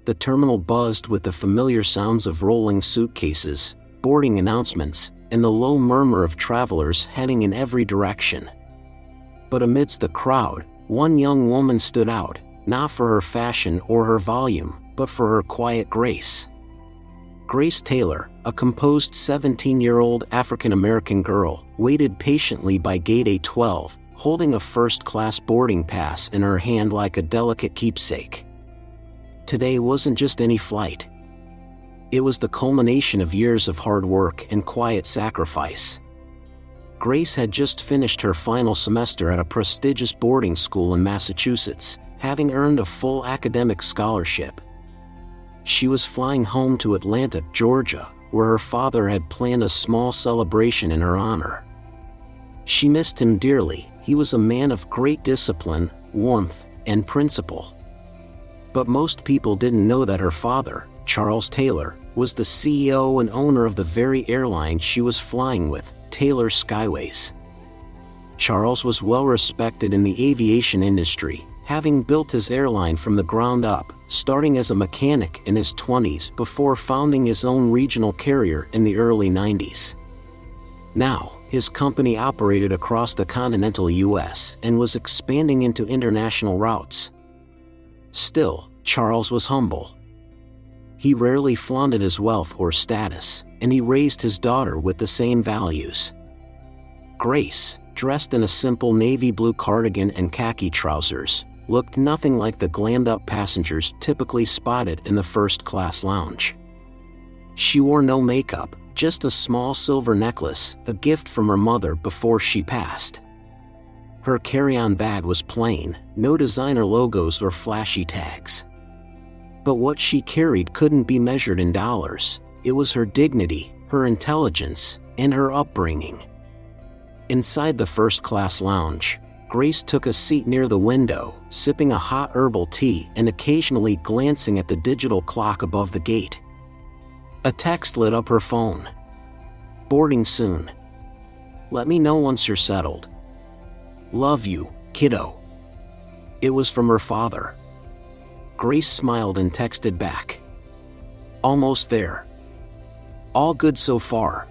The terminal buzzed with the familiar sounds of rolling suitcases, boarding announcements, and the low murmur of travelers heading in every direction. But amidst the crowd, one young woman stood out, not for her fashion or her volume, but for her quiet grace. Grace Taylor, a composed 17-year-old African-American girl, waited patiently by gate A12, holding a first-class boarding pass in her hand like a delicate keepsake. Today wasn't just any flight. It was the culmination of years of hard work and quiet sacrifice. Grace had just finished her final semester at a prestigious boarding school in Massachusetts, having earned a full academic scholarship. She was flying home to Atlanta, Georgia, where her father had planned a small celebration in her honor. She missed him dearly. He was a man of great discipline, warmth, and principle. But most people didn't know that her father, Charles Taylor, was the CEO and owner of the very airline she was flying with, Taylor Skyways. Charles was well respected in the aviation industry, having built his airline from the ground up, starting as a mechanic in his 20s before founding his own regional carrier in the early 90s. Now, his company operated across the continental U.S. and was expanding into international routes. Still, Charles was humble. He rarely flaunted his wealth or status, and he raised his daughter with the same values. Grace, dressed in a simple navy blue cardigan and khaki trousers, looked nothing like the glammed-up passengers typically spotted in the first-class lounge. She wore no makeup, just a small silver necklace, a gift from her mother before she passed. Her carry-on bag was plain, no designer logos or flashy tags. But what she carried couldn't be measured in dollars. It was her dignity, her intelligence, and her upbringing. Inside the first-class lounge, Grace took a seat near the window, sipping a hot herbal tea and occasionally glancing at the digital clock above the gate. A text lit up her phone. "Boarding soon. Let me know once you're settled. Love you, kiddo." It was from her father. Grace smiled and texted back, "Almost there. All good so far."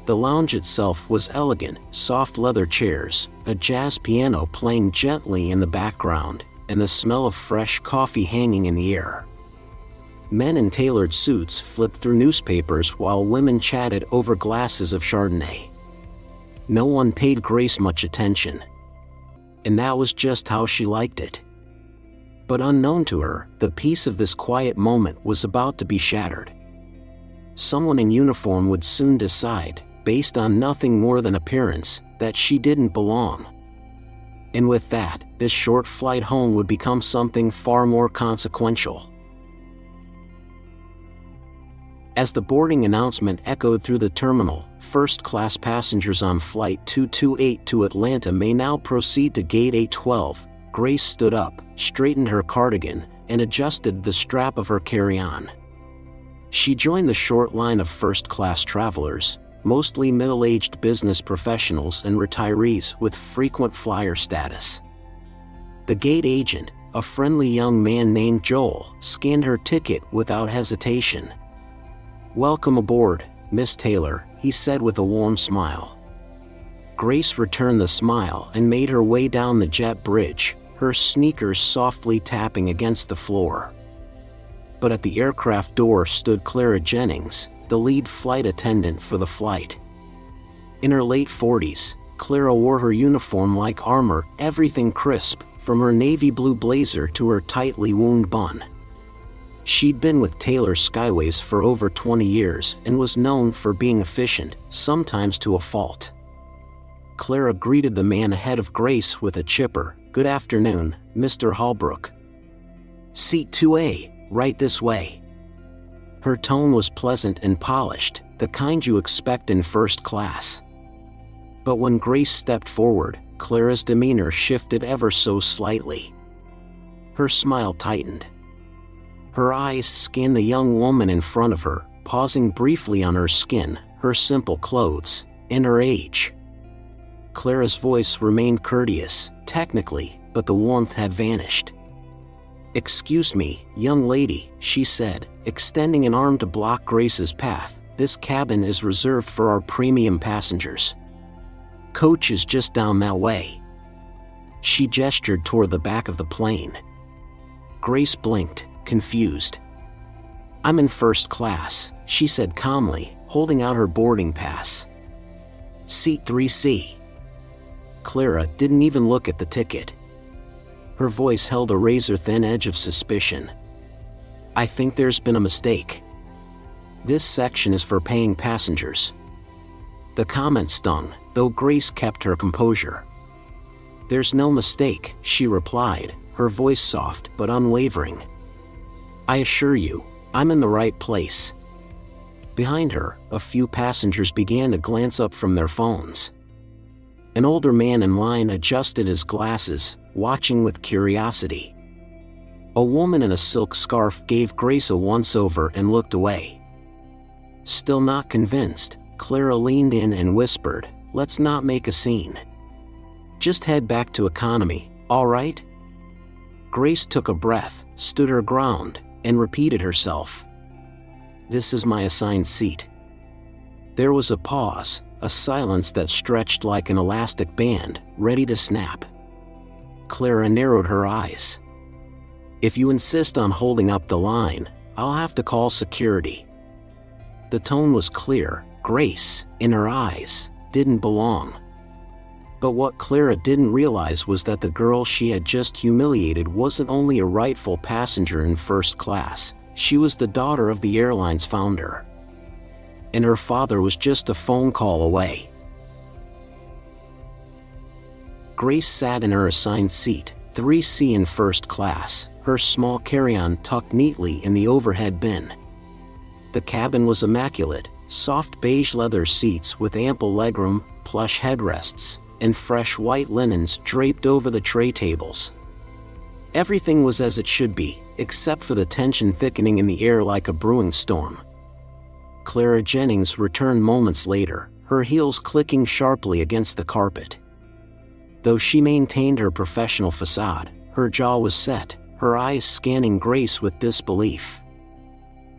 The lounge itself was elegant, soft leather chairs, a jazz piano playing gently in the background, and the smell of fresh coffee hanging in the air. Men in tailored suits flipped through newspapers while women chatted over glasses of Chardonnay. No one paid Grace much attention. And that was just how she liked it. But unknown to her, the peace of this quiet moment was about to be shattered. Someone in uniform would soon decide, based on nothing more than appearance, that she didn't belong. And with that, this short flight home would become something far more consequential. As the boarding announcement echoed through the terminal, first-class passengers on Flight 228 to Atlanta may now proceed to Gate A12, Grace stood up, straightened her cardigan, and adjusted the strap of her carry-on. She joined the short line of first-class travelers, mostly middle-aged business professionals and retirees with frequent flyer status. The gate agent, a friendly young man named Joel, scanned her ticket without hesitation. "Welcome aboard, Miss Taylor," he said with a warm smile. Grace returned the smile and made her way down the jet bridge, her sneakers softly tapping against the floor. But at the aircraft door stood Clara Jennings, the lead flight attendant for the flight. In her late 40s, Clara wore her uniform like armor, everything crisp, from her navy blue blazer to her tightly wound bun. She'd been with Taylor Skyways for over 20 years and was known for being efficient, sometimes to a fault. Clara greeted the man ahead of Grace with a chipper, "Good afternoon, Mr. Holbrook. Seat 2A, right this way." Her tone was pleasant and polished, the kind you expect in first class. But when Grace stepped forward, Clara's demeanor shifted ever so slightly. Her smile tightened. Her eyes scanned the young woman in front of her, pausing briefly on her skin, her simple clothes, and her age. Clara's voice remained courteous, technically, but the warmth had vanished. "Excuse me, young lady," she said, extending an arm to block Grace's path. "This cabin is reserved for our premium passengers. Coach is just down that way." She gestured toward the back of the plane. Grace blinked, confused. "I'm in first class," she said calmly, holding out her boarding pass. "Seat 3C." Clara didn't even look at the ticket. Her voice held a razor-thin edge of suspicion. "I think there's been a mistake. This section is for paying passengers." The comment stung, though Grace kept her composure. "There's no mistake," she replied, her voice soft but unwavering. "I assure you, I'm in the right place." Behind her, a few passengers began to glance up from their phones. An older man in line adjusted his glasses, watching with curiosity. A woman in a silk scarf gave Grace a once-over and looked away. Still not convinced, Clara leaned in and whispered, "Let's not make a scene. Just head back to economy, all right?" Grace took a breath, stood her ground, and repeated herself. "This is my assigned seat." There was a pause, a silence that stretched like an elastic band, ready to snap. Clara narrowed her eyes. "If you insist on holding up the line, I'll have to call security." The tone was clear. Grace, in her eyes, didn't belong. But what Clara didn't realize was that the girl she had just humiliated wasn't only a rightful passenger in first class, she was the daughter of the airline's founder. And her father was just a phone call away. Grace sat in her assigned seat, 3C in first class, her small carry-on tucked neatly in the overhead bin. The cabin was immaculate, soft beige leather seats with ample legroom, plush headrests, and fresh white linens draped over the tray tables. Everything was as it should be, except for the tension thickening in the air like a brewing storm. Clara Jennings returned moments later, her heels clicking sharply against the carpet. Though she maintained her professional facade, her jaw was set, her eyes scanning Grace with disbelief.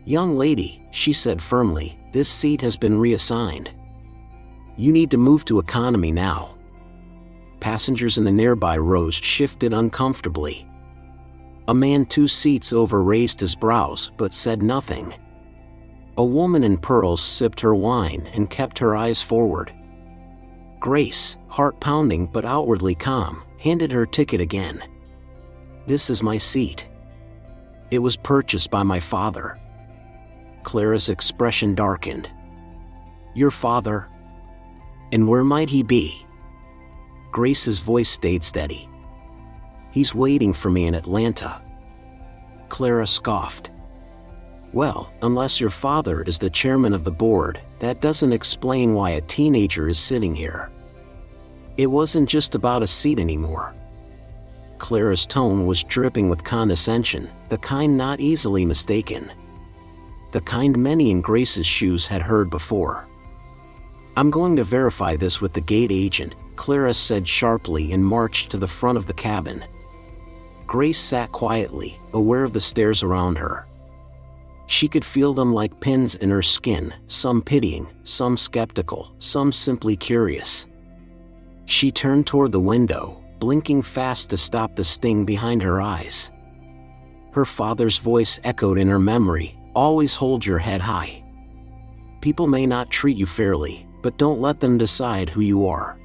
"Young lady," she said firmly, "this seat has been reassigned. You need to move to economy now." Passengers in the nearby rows shifted uncomfortably. A man 2 seats over raised his brows but said nothing. A woman in pearls sipped her wine and kept her eyes forward. Grace, heart pounding but outwardly calm, handed her ticket again. "This is my seat. It was purchased by my father." Clara's expression darkened. "Your father? And where might he be?" Grace's voice stayed steady. "He's waiting for me in Atlanta." Clara scoffed. "Well, unless your father is the chairman of the board, that doesn't explain why a teenager is sitting here." It wasn't just about a seat anymore. Clara's tone was dripping with condescension, the kind not easily mistaken. The kind many in Grace's shoes had heard before. "I'm going to verify this with the gate agent," Clara said sharply and marched to the front of the cabin. Grace sat quietly, aware of the stares around her. She could feel them like pins in her skin, some pitying, some skeptical, some simply curious. She turned toward the window, blinking fast to stop the sting behind her eyes. Her father's voice echoed in her memory, "Always hold your head high. People may not treat you fairly, but don't let them decide who you are."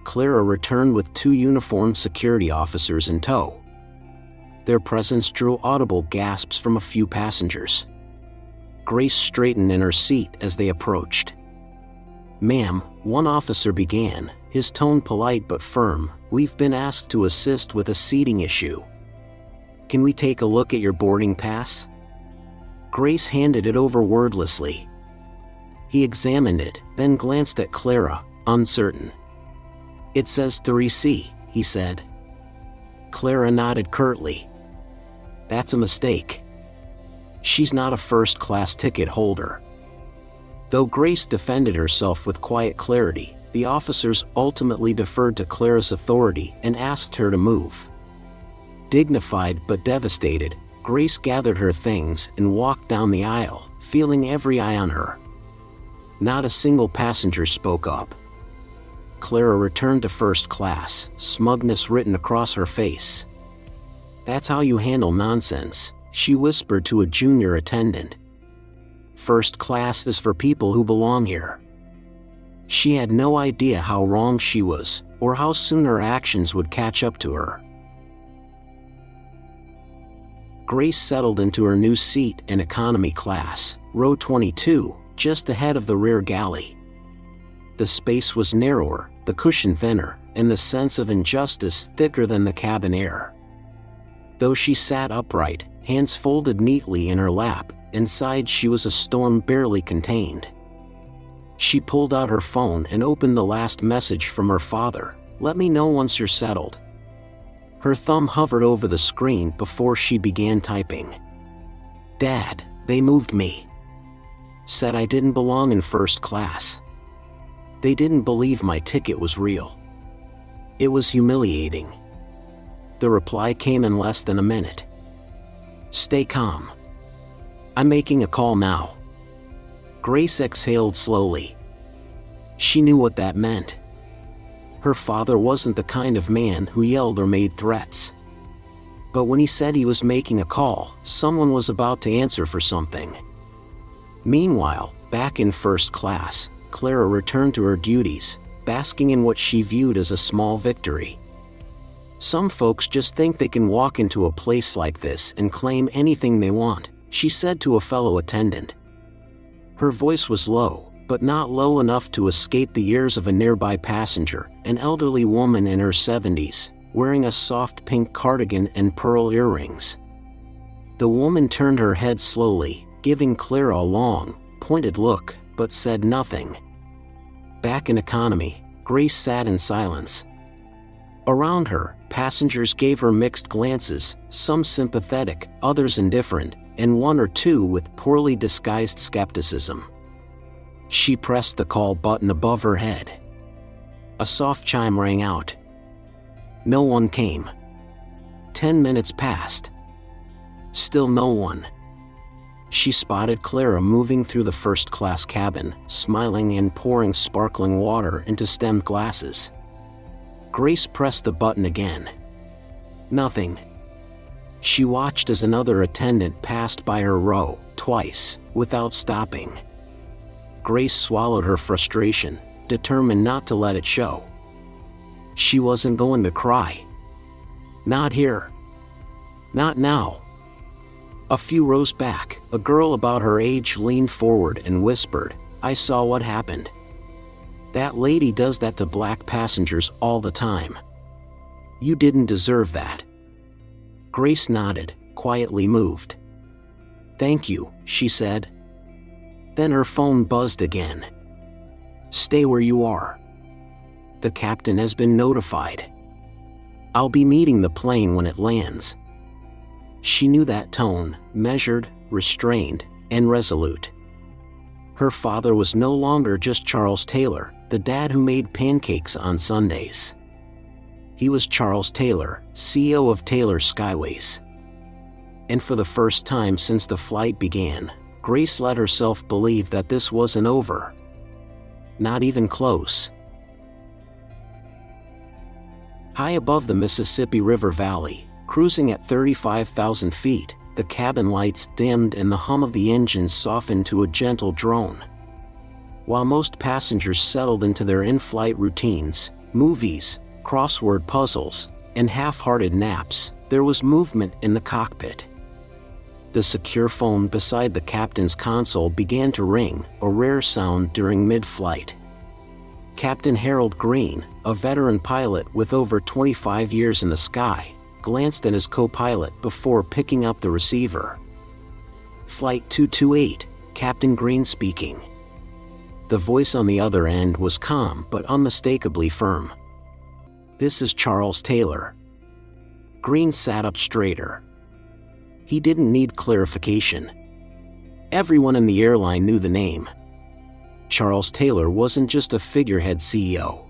Clara returned with 2 uniformed security officers in tow. Their presence drew audible gasps from a few passengers. Grace straightened in her seat as they approached. "Ma'am," one officer began, his tone polite but firm, "we've been asked to assist with a seating issue. Can we take a look at your boarding pass?" Grace handed it over wordlessly. He examined it, then glanced at Clara, uncertain. "It says 3C, he said. Clara nodded curtly. "That's a mistake. She's not a first-class ticket holder." Though Grace defended herself with quiet clarity, the officers ultimately deferred to Clara's authority and asked her to move. Dignified but devastated, Grace gathered her things and walked down the aisle, feeling every eye on her. Not a single passenger spoke up. Clara returned to first class, smugness written across her face. "That's how you handle nonsense," she whispered to a junior attendant. "First class is for people who belong here." She had no idea how wrong she was, or how soon her actions would catch up to her. Grace settled into her new seat in economy class, row 22, just ahead of the rear galley. The space was narrower, the cushion thinner, and the sense of injustice thicker than the cabin air. Though she sat upright, hands folded neatly in her lap, inside she was a storm barely contained. She pulled out her phone and opened the last message from her father, "Let me know once you're settled." Her thumb hovered over the screen before she began typing. "Dad, they moved me. Said I didn't belong in first class. They didn't believe my ticket was real. It was humiliating." The reply came in less than a minute. "Stay calm. I'm making a call now." Grace exhaled slowly. She knew what that meant. Her father wasn't the kind of man who yelled or made threats. But when he said he was making a call, someone was about to answer for something. Meanwhile, back in first class, Clara returned to her duties, basking in what she viewed as a small victory. "Some folks just think they can walk into a place like this and claim anything they want," she said to a fellow attendant. Her voice was low, but not low enough to escape the ears of a nearby passenger, an elderly woman in her 70s, wearing a soft pink cardigan and pearl earrings. The woman turned her head slowly, giving Clara a long, pointed look, but said nothing. Back in economy, Grace sat in silence. Around her, passengers gave her mixed glances, some sympathetic, others indifferent, and one or two with poorly disguised skepticism. She pressed the call button above her head. A soft chime rang out. No one came. 10 minutes passed. Still no one. She spotted Clara moving through the first-class cabin, smiling and pouring sparkling water into stemmed glasses. Grace pressed the button again. Nothing. She watched as another attendant passed by her row, twice, without stopping. Grace swallowed her frustration, determined not to let it show. She wasn't going to cry. Not here. Not now. A few rows back, a girl about her age leaned forward and whispered, "I saw what happened. That lady does that to black passengers all the time. You didn't deserve that." Grace nodded, quietly moved. "Thank you," she said. Then her phone buzzed again. "Stay where you are. The captain has been notified. I'll be meeting the plane when it lands." She knew that tone, measured, restrained, and resolute. Her father was no longer just Charles Taylor, the dad who made pancakes on Sundays. He was Charles Taylor, CEO of Taylor Skyways. And for the first time since the flight began, Grace let herself believe that this wasn't over. Not even close. High above the Mississippi River Valley, cruising at 35,000 feet, the cabin lights dimmed and the hum of the engines softened to a gentle drone. While most passengers settled into their in-flight routines, movies, crossword puzzles, and half-hearted naps, there was movement in the cockpit. The secure phone beside the captain's console began to ring, a rare sound during mid-flight. Captain Harold Green, a veteran pilot with over 25 years in the sky, glanced at his co-pilot before picking up the receiver. "Flight 228, Captain Green speaking." The voice on the other end was calm but unmistakably firm. "This is Charles Taylor." Green sat up straighter. He didn't need clarification. Everyone in the airline knew the name. Charles Taylor wasn't just a figurehead CEO.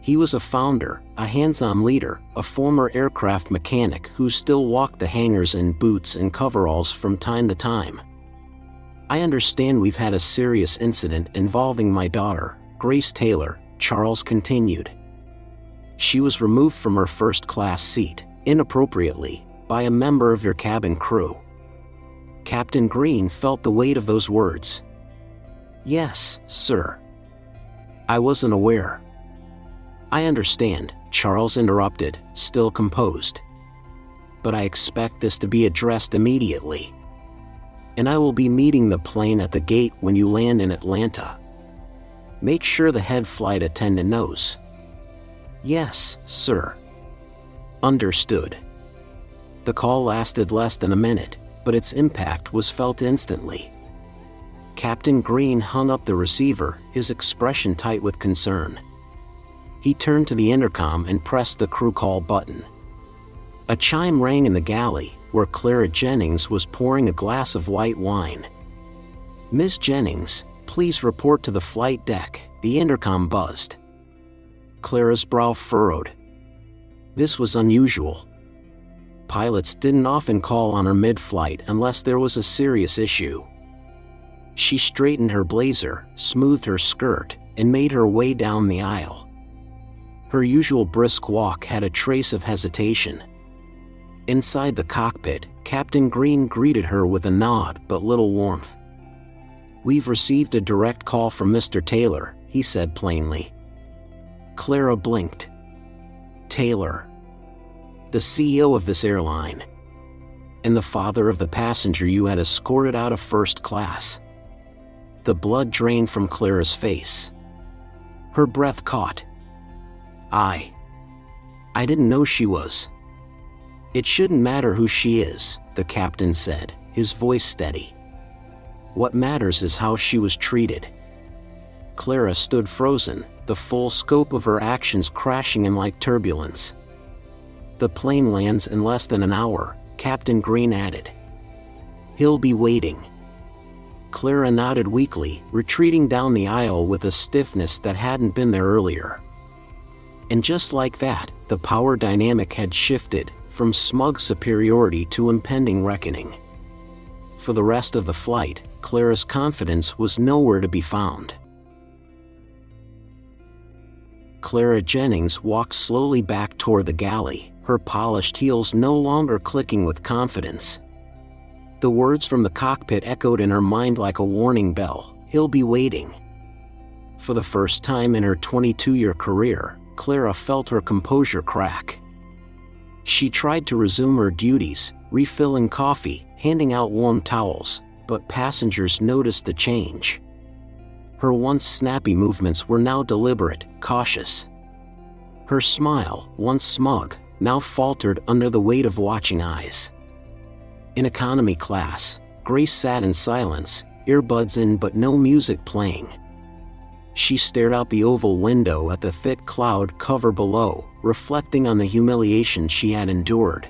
He was a founder, a hands-on leader, a former aircraft mechanic who still walked the hangars in boots and coveralls from time to time. "I understand we've had a serious incident involving my daughter, Grace Taylor," Charles continued. "She was removed from her first-class seat, inappropriately, by a member of your cabin crew." Captain Green felt the weight of those words. "Yes, sir. I wasn't aware." "I understand," Charles interrupted, still composed. "But I expect this to be addressed immediately. And I will be meeting the plane at the gate when you land in Atlanta. Make sure the head flight attendant knows." "Yes, sir." "Understood." The call lasted less than a minute, but its impact was felt instantly. Captain Green hung up the receiver, his expression tight with concern. He turned to the intercom and pressed the crew call button. A chime rang in the galley, where Clara Jennings was pouring a glass of white wine. "Miss Jennings, please report to the flight deck," the intercom buzzed. Clara's brow furrowed. This was unusual. Pilots didn't often call on her mid-flight unless there was a serious issue. She straightened her blazer, smoothed her skirt, and made her way down the aisle. Her usual brisk walk had a trace of hesitation. Inside the cockpit, Captain Green greeted her with a nod but little warmth. "We've received a direct call from Mr. Taylor," he said plainly. Clara blinked. "Taylor? The CEO of this airline? And the father of the passenger you had escorted out of first class?" The blood drained from Clara's face. Her breath caught. I didn't know she was." "It shouldn't matter who she is," the captain said, his voice steady. "What matters is how she was treated." Clara stood frozen, the full scope of her actions crashing in like turbulence. "The plane lands in less than an hour," Captain Green added. "He'll be waiting." Clara nodded weakly, retreating down the aisle with a stiffness that hadn't been there earlier. And just like that, the power dynamic had shifted, from smug superiority to impending reckoning. For the rest of the flight, Clara's confidence was nowhere to be found. Clara Jennings walked slowly back toward the galley, her polished heels no longer clicking with confidence. The words from the cockpit echoed in her mind like a warning bell, "He'll be waiting." For the first time in her 22-year career, Clara felt her composure crack. She tried to resume her duties, refilling coffee, handing out warm towels, but passengers noticed the change. Her once snappy movements were now deliberate, cautious. Her smile, once smug, now faltered under the weight of watching eyes. In economy class, Grace sat in silence, earbuds in but no music playing. She stared out the oval window at the thick cloud cover below, reflecting on the humiliation she had endured.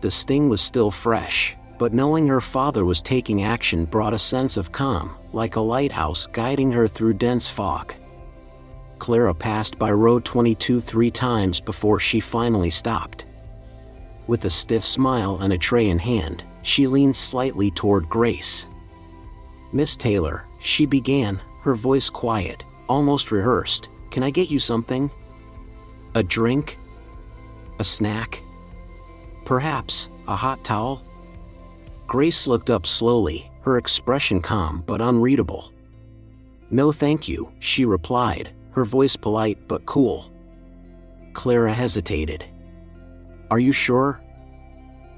The sting was still fresh, but knowing her father was taking action brought a sense of calm, like a lighthouse guiding her through dense fog. Clara passed by row 22 3 times before she finally stopped. With a stiff smile and a tray in hand, she leaned slightly toward Grace. "Miss Taylor," she began, her voice quiet, almost rehearsed, "can I get you something? A drink? A snack? Perhaps a hot towel?" Grace looked up slowly, her expression calm but unreadable. "No thank you," she replied, her voice polite but cool. Clara hesitated. "Are you sure?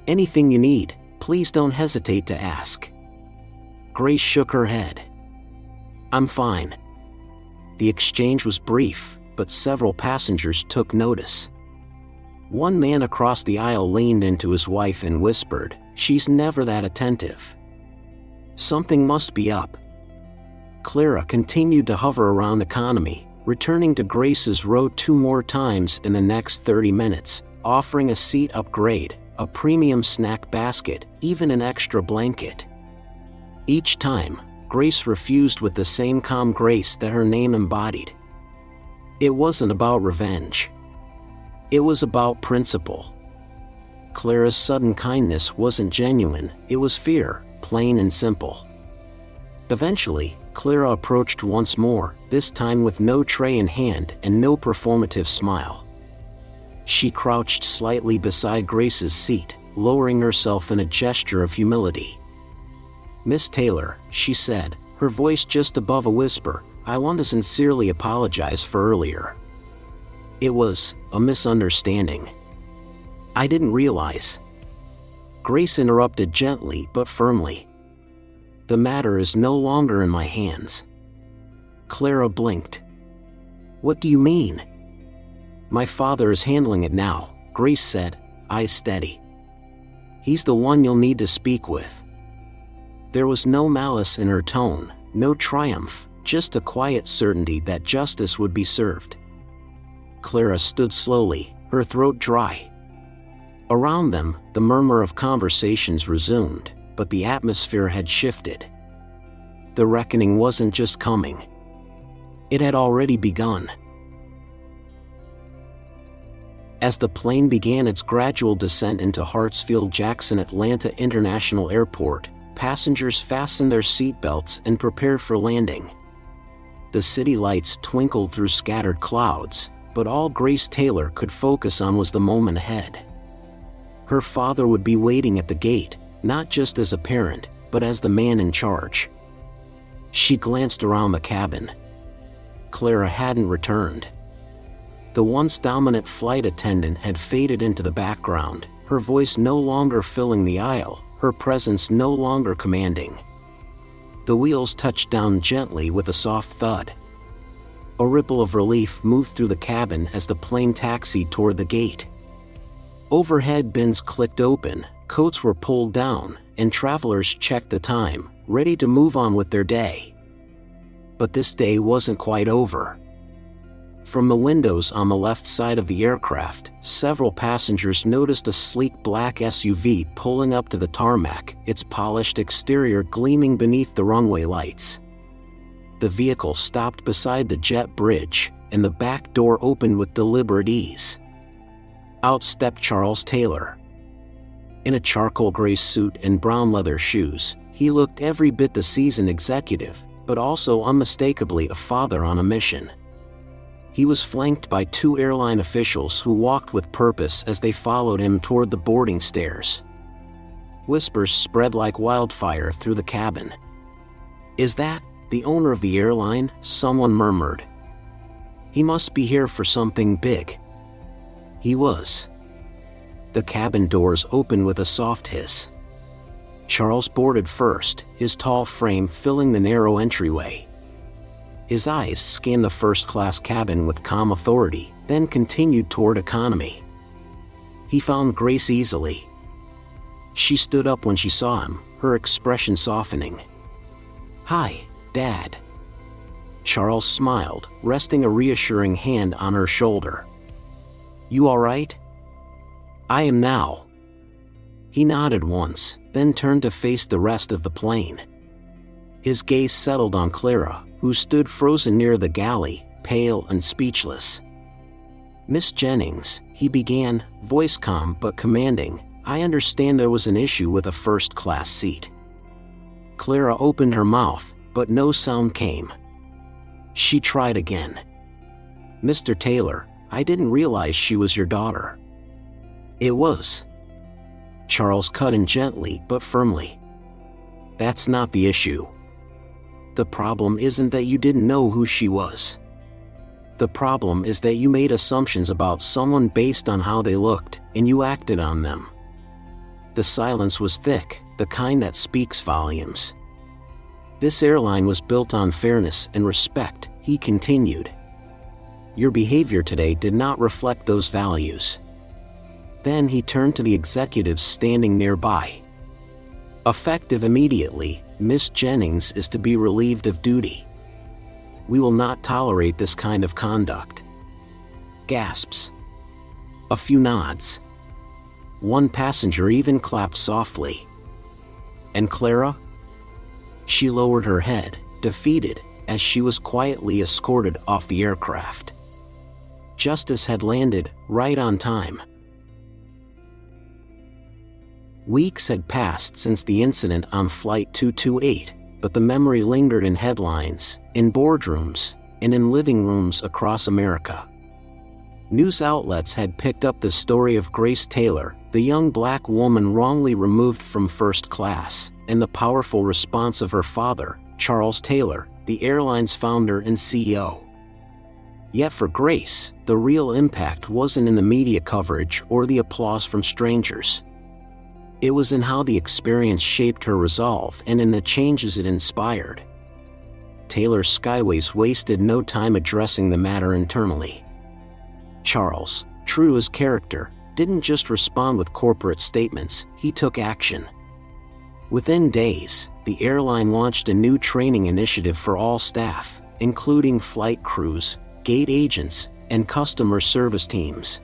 Anything you need, please don't hesitate to ask." Grace shook her head. "I'm fine." The exchange was brief, but several passengers took notice. One man across the aisle leaned into his wife and whispered, "She's never that attentive. Something must be up." Clara continued to hover around economy, returning to Grace's row 2 more times in the next 30 minutes, offering a seat upgrade, a premium snack basket, even an extra blanket. Each time, Grace refused with the same calm grace that her name embodied. It wasn't about revenge. It was about principle. Clara's sudden kindness wasn't genuine, it was fear, plain and simple. Eventually, Clara approached once more, this time with no tray in hand and no performative smile. She crouched slightly beside Grace's seat, lowering herself in a gesture of humility. "Miss Taylor," she said, her voice just above a whisper, "I want to sincerely apologize for earlier. It was a misunderstanding. I didn't realize." Grace interrupted gently but firmly. "The matter is no longer in my hands." Clara blinked. "What do you mean?" "My father is handling it now," Grace said, eyes steady. "He's the one you'll need to speak with." There was no malice in her tone, no triumph, just a quiet certainty that justice would be served. Clara stood slowly, her throat dry. Around them, the murmur of conversations resumed, but the atmosphere had shifted. The reckoning wasn't just coming. It had already begun. As the plane began its gradual descent into Hartsfield-Jackson Atlanta International Airport, passengers fastened their seatbelts and prepared for landing. The city lights twinkled through scattered clouds, but all Grace Taylor could focus on was the moment ahead. Her father would be waiting at the gate, not just as a parent, but as the man in charge. She glanced around the cabin. Clara hadn't returned. The once dominant flight attendant had faded into the background, her voice no longer filling the aisle, her presence no longer commanding. The wheels touched down gently with a soft thud. A ripple of relief moved through the cabin as the plane taxied toward the gate. Overhead bins clicked open, coats were pulled down, and travelers checked the time, ready to move on with their day. But this day wasn't quite over. From the windows on the left side of the aircraft, several passengers noticed a sleek black SUV pulling up to the tarmac, its polished exterior gleaming beneath the runway lights. The vehicle stopped beside the jet bridge, and the back door opened with deliberate ease. Out stepped Charles Taylor. In a charcoal gray suit and brown leather shoes, he looked every bit the seasoned executive, but also unmistakably a father on a mission. He was flanked by two airline officials who walked with purpose as they followed him toward the boarding stairs. Whispers spread like wildfire through the cabin. "Is that the owner of the airline?" someone murmured. "He must be here for something big." He was. The cabin doors opened with a soft hiss. Charles boarded first, his tall frame filling the narrow entryway. His eyes scanned the first-class cabin with calm authority, then continued toward economy. He found Grace easily. She stood up when she saw him, her expression softening. "Hi, Dad." Charles smiled, resting a reassuring hand on her shoulder. "You all right?" "I am now." He nodded once, then turned to face the rest of the plane. His gaze settled on Clara, who stood frozen near the galley, pale and speechless. "Miss Jennings," he began, voice calm but commanding, "I understand there was an issue with a first-class seat." Clara opened her mouth, but no sound came. She tried again. "Mr. Taylor, I didn't realize she was your daughter." "It was." Charles cut in gently but firmly. "That's not the issue. The problem isn't that you didn't know who she was. The problem is that you made assumptions about someone based on how they looked, and you acted on them." The silence was thick, the kind that speaks volumes. "This airline was built on fairness and respect," he continued. "Your behavior today did not reflect those values." Then he turned to the executives standing nearby. "Effective immediately, Miss Jennings is to be relieved of duty. We will not tolerate this kind of conduct." Gasps. A few nods. One passenger even clapped softly. "And Clara?" She lowered her head, defeated, as she was quietly escorted off the aircraft. justice had landed, right on time. Weeks had passed since the incident on Flight 228, but the memory lingered in headlines, in boardrooms, and in living rooms across America. News outlets had picked up the story of Grace Taylor, the young black woman wrongly removed from first class, and the powerful response of her father, Charles Taylor, the airline's founder and CEO. Yet for Grace, the real impact wasn't in the media coverage or the applause from strangers. It was in how the experience shaped her resolve and in the changes it inspired. Taylor Skyways wasted no time addressing the matter internally. Charles, true to his character, didn't just respond with corporate statements, he took action. Within days, the airline launched a new training initiative for all staff, including flight crews, gate agents, and customer service teams.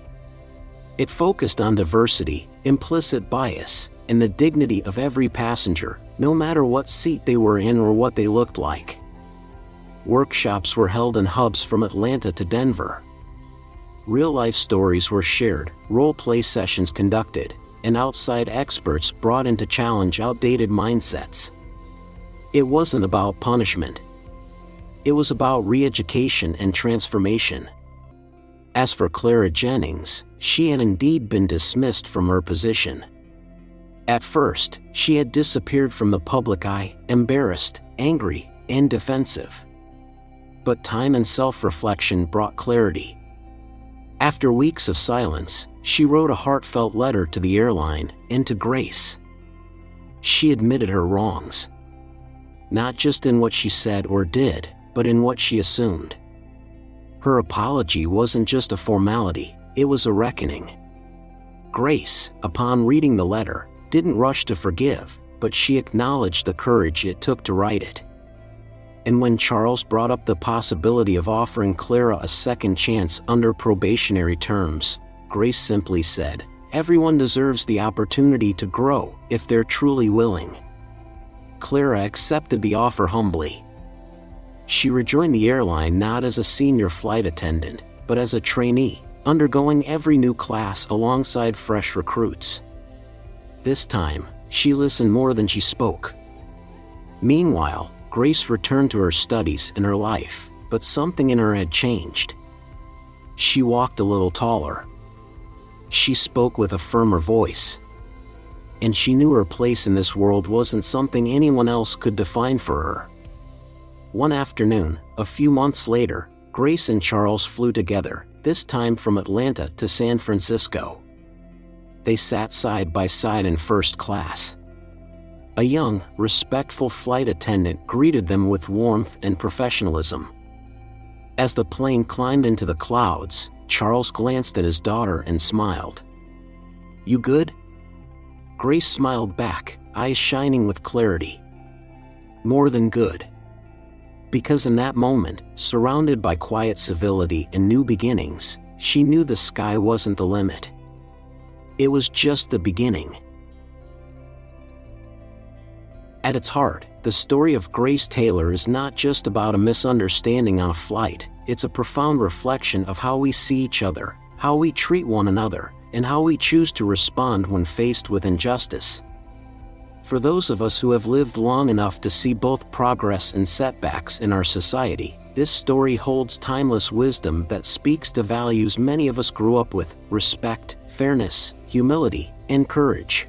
It focused on diversity, implicit bias, and the dignity of every passenger, no matter what seat they were in or what they looked like. Workshops were held in hubs from Atlanta to Denver. Real-life stories were shared, role-play sessions conducted, and outside experts brought in to challenge outdated mindsets. It wasn't about punishment. It was about re-education and transformation. As for Clara Jennings, she had indeed been dismissed from her position. At first, she had disappeared from the public eye, embarrassed, angry, and defensive. But time and self-reflection brought clarity. After weeks of silence, she wrote a heartfelt letter to the airline and to Grace. She admitted her wrongs. Not just in what she said or did, but in what she assumed. Her apology wasn't just a formality, it was a reckoning. Grace, upon reading the letter, didn't rush to forgive, but she acknowledged the courage it took to write it. And when Charles brought up the possibility of offering Clara a second chance under probationary terms, Grace simply said, "Everyone deserves the opportunity to grow, if they're truly willing." Clara accepted the offer humbly. She rejoined the airline not as a senior flight attendant, but as a trainee, undergoing every new class alongside fresh recruits. This time, she listened more than she spoke. Meanwhile, Grace returned to her studies and her life, but something in her had changed. She walked a little taller. She spoke with a firmer voice. And she knew her place in this world wasn't something anyone else could define for her. One afternoon, a few months later, Grace and Charles flew together, this time from Atlanta to San Francisco. They sat side by side in first class. A young, respectful flight attendant greeted them with warmth and professionalism. As the plane climbed into the clouds, Charles glanced at his daughter and smiled. "You good?" Grace smiled back, eyes shining with clarity. "More than good." Because in that moment, surrounded by quiet civility and new beginnings, she knew the sky wasn't the limit. It was just the beginning. At its heart, the story of Grace Taylor is not just about a misunderstanding on a flight, it's a profound reflection of how we see each other, how we treat one another, and how we choose to respond when faced with injustice. For those of us who have lived long enough to see both progress and setbacks in our society, this story holds timeless wisdom that speaks to values many of us grew up with: respect, fairness, humility, and courage.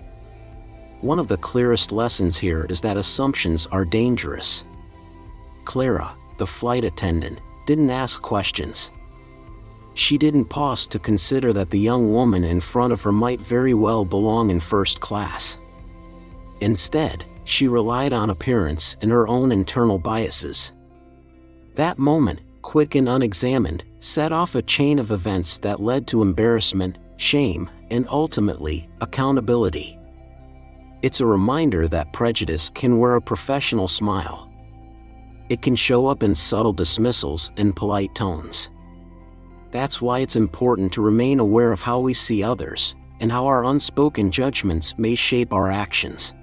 One of the clearest lessons here is that assumptions are dangerous. Clara, the flight attendant, didn't ask questions. She didn't pause to consider that the young woman in front of her might very well belong in first class. Instead, she relied on appearance and her own internal biases. That moment, quick and unexamined, set off a chain of events that led to embarrassment, shame, and ultimately, accountability. It's a reminder that prejudice can wear a professional smile. It can show up in subtle dismissals and polite tones. That's why it's important to remain aware of how we see others, and how our unspoken judgments may shape our actions.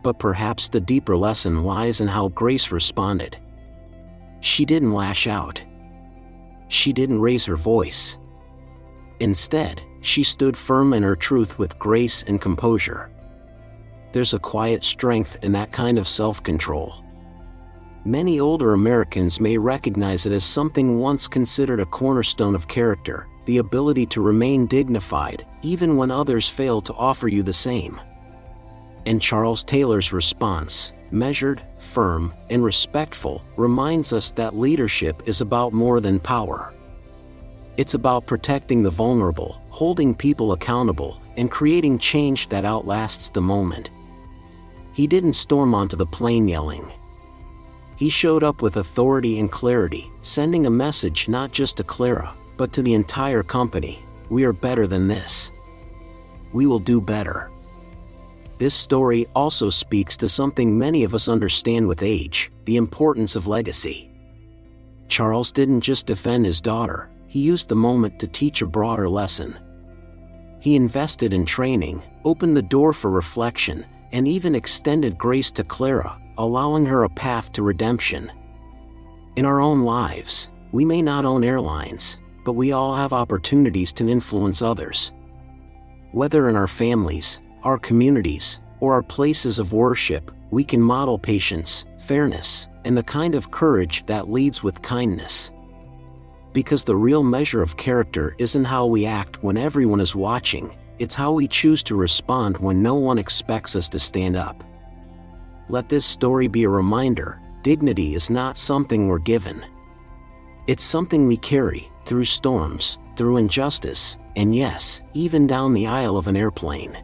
But perhaps the deeper lesson lies in how Grace responded. She didn't lash out. She didn't raise her voice. Instead, she stood firm in her truth with grace and composure. There's a quiet strength in that kind of self-control. Many older Americans may recognize it as something once considered a cornerstone of character, the ability to remain dignified, even when others fail to offer you the same. And Charles Taylor's response, measured, firm, and respectful, reminds us that leadership is about more than power. It's about protecting the vulnerable, holding people accountable, and creating change that outlasts the moment. He didn't storm onto the plane yelling. He showed up with authority and clarity, sending a message not just to Clara, but to the entire company. We are better than this. We will do better. This story also speaks to something many of us understand with age, the importance of legacy. Charles didn't just defend his daughter, he used the moment to teach a broader lesson. He invested in training, opened the door for reflection, and even extended grace to Clara, allowing her a path to redemption. In our own lives, we may not own airlines, but we all have opportunities to influence others. Whether in our families, our communities, or our places of worship, we can model patience, fairness, and the kind of courage that leads with kindness. Because the real measure of character isn't how we act when everyone is watching, it's how we choose to respond when no one expects us to stand up. Let this story be a reminder: dignity is not something we're given. It's something we carry, through storms, through injustice, and yes, even down the aisle of an airplane.